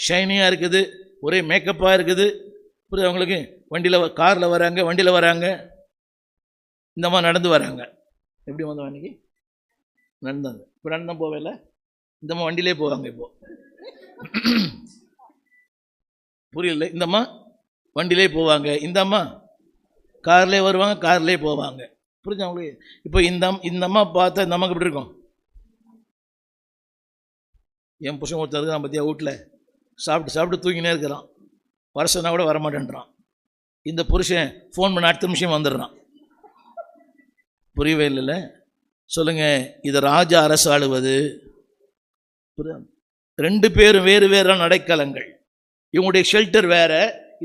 ஷைனியாக இருக்குது, ஒரே மேக்கப்பாக இருக்குது. புரியுது அவங்களுக்கு? வண்டியில் காரில் வராங்க, வண்டியில் வராங்க, இந்த மாதிரி நடந்து வராங்க. எப்படி வந்தோம் அன்றைக்கி? நடந்தாங்க. இப்போ நடந்தான் போவேல, இந்த அம்மா வண்டியிலே போவாங்க. இப்போது புரியல, இந்த அம்மா வண்டியிலே போவாங்க, இந்த அம்மா கார்லேயே வருவாங்க, கார்லேயே போவாங்க. புரிஞ்சு அவங்களுக்கு? இப்போ இந்த அம்மா பார்த்தா இந்த அம்மாவுக்கு எப்படி இருக்கும்? என் புருஷன் ஒருத்தர் இருக்கிறான் பற்றியா, வீட்டில் சாப்பிட்டு தூங்கினே இருக்கிறான், வர சொன்னா கூட வரமாட்டேன்றான். இந்த புருஷன் ஃபோன் பண்ண அடுத்த நிமிஷம் வந்துடுறான். புரியவே இல்லைல்ல? சொல்லுங்கள், இது ராஜா அரசு ஆளுவது. ரெண்டு பேரும் வேறு வேறான அடைக்கலங்கள். இவங்களுடைய ஷெல்டர் வேற,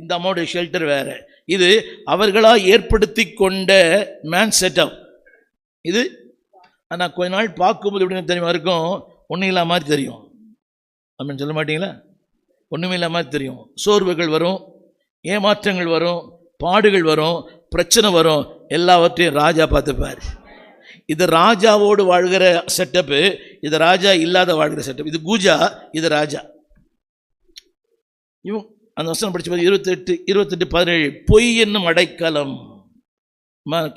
இந்த அம்மாவுடைய ஷெல்டர் வேற. இது அவர்களாக ஏற்படுத்தி கொண்ட மேன் செட்டப் இது. ஆனால் கொஞ்ச நாள் பார்க்கும்போது எப்படின்னு தெரியுமா இருக்கும்? ஒன்றும் இல்லாத மாதிரி தெரியும். அப்படின்னு சொல்ல மாட்டீங்களா? ஒன்றுமே இல்லாத மாதிரி தெரியும். சோர்வுகள் வரும், ஏமாற்றங்கள் வரும், பாடுகள் வரும், பிரச்சனை வரும். எல்லாவற்றையும் ராஜா பார்த்துப்பார். இது ராஜாவோடு வாழ்கிற செட்டப்பு, இது ராஜா இல்லாத வாழ்கிற செட்டப். இது கூஜா, இது ராஜா. இவன் அந்த வசனம் படிச்சு 28:17 பொய் என்னும் அடைக்கலம்.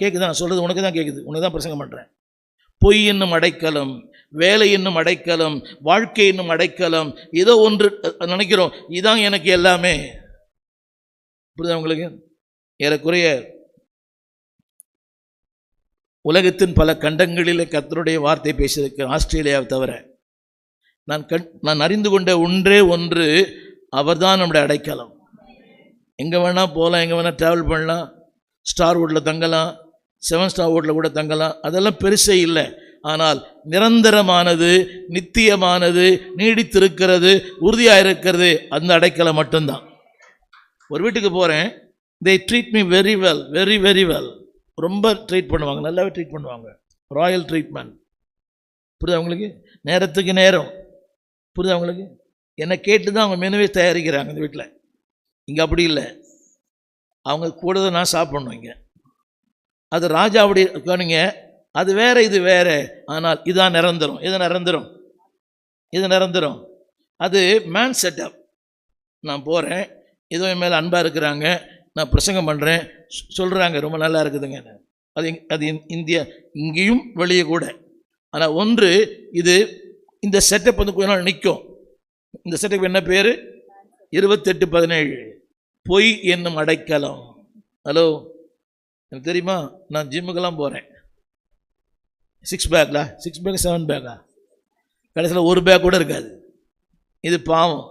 கேட்குது? நான் சொல்கிறது உனக்கு தான் கேட்குது, உனக்கு தான் பிரசங்கம் பண்ணுறேன். பொய் என்னும் அடைக்கலம், வேலை என்னும் அடைக்கலம், வாழ்க்கை என்னும் அடைக்கலம். ஏதோ ஒன்று நினைக்கிறோம், இதுதான் எனக்கு எல்லாமே. புரியுதா உங்களுக்கு? ஏறக்குறைய உலகத்தின் பல கண்டங்களில் கர்த்தருடைய வார்த்தை பேசியிருக்கேன், ஆஸ்திரேலியாவை தவிர. நான் அறிந்து கொண்ட ஒன்றே ஒன்று, அவர்தான் நம்முடைய அடைக்கலம். எங்கே வேணால் போகலாம், எங்கே வேணால் ட்ராவல் பண்ணலாம், ஸ்டார் வுட்டில் தங்கலாம், 7 ஸ்டார் வுட்டில் கூட தங்கலாம், அதெல்லாம் பெருசே இல்லை. ஆனால் நிரந்தரமானது, நித்தியமானது, நீடித்திருக்கிறது, உறுதியாக இருக்கிறது அந்த அடைக்கலம் மட்டும்தான். ஒரு வீட்டுக்கு போகிறேன், they treat me very well, very very well. ரொம்ப ட்ரீட் பண்ணுவாங்க, நல்லாவே ட்ரீட் பண்ணுவாங்க, ராயல் ட்ரீட்மெண்ட். புரியுது அவங்களுக்கு? நேரத்துக்கு நேரம். புரியுது அவங்களுக்கு? என்னை கேட்டு தான் அவங்க மெனுவே தயாரிக்கிறாங்க இந்த வீட்டில். இங்கே அப்படி இல்லை, அவங்க கூட தான் நான் சாப்பிட்ணும். இங்கே அது ராஜாவுடைய கவனிங்க, அது வேற இது வேற. ஆனால் இதுதான் நிரந்தரம். இது நிரந்தரம், இது நிரந்தரம். அது மேன் செட்டப். நான் போகிறேன், ஏதோ என் மேலே அன்பாக இருக்கிறாங்க, நான் பிரசங்கம் பண்ணுறேன், சொல்கிறாங்க ரொம்ப நல்லா இருக்குதுங்க. அது இந்தியா இங்கேயும் வெளியே கூட. ஆனால் ஒன்று, இது இந்த செட்டப் வந்து கொஞ்ச நாள் நிற்கும். இந்த செட்டப் என்ன பேர்? 28:17 பொய் என்னும் அடைக்கலம். ஹலோ, எனக்கு தெரியுமா? நான் ஜிம்முக்கெல்லாம் போகிறேன், 6 பேக் 7 பேக்கா, கடைசியில் ஒரு பேக் கூட இருக்காது. இது பாவம்.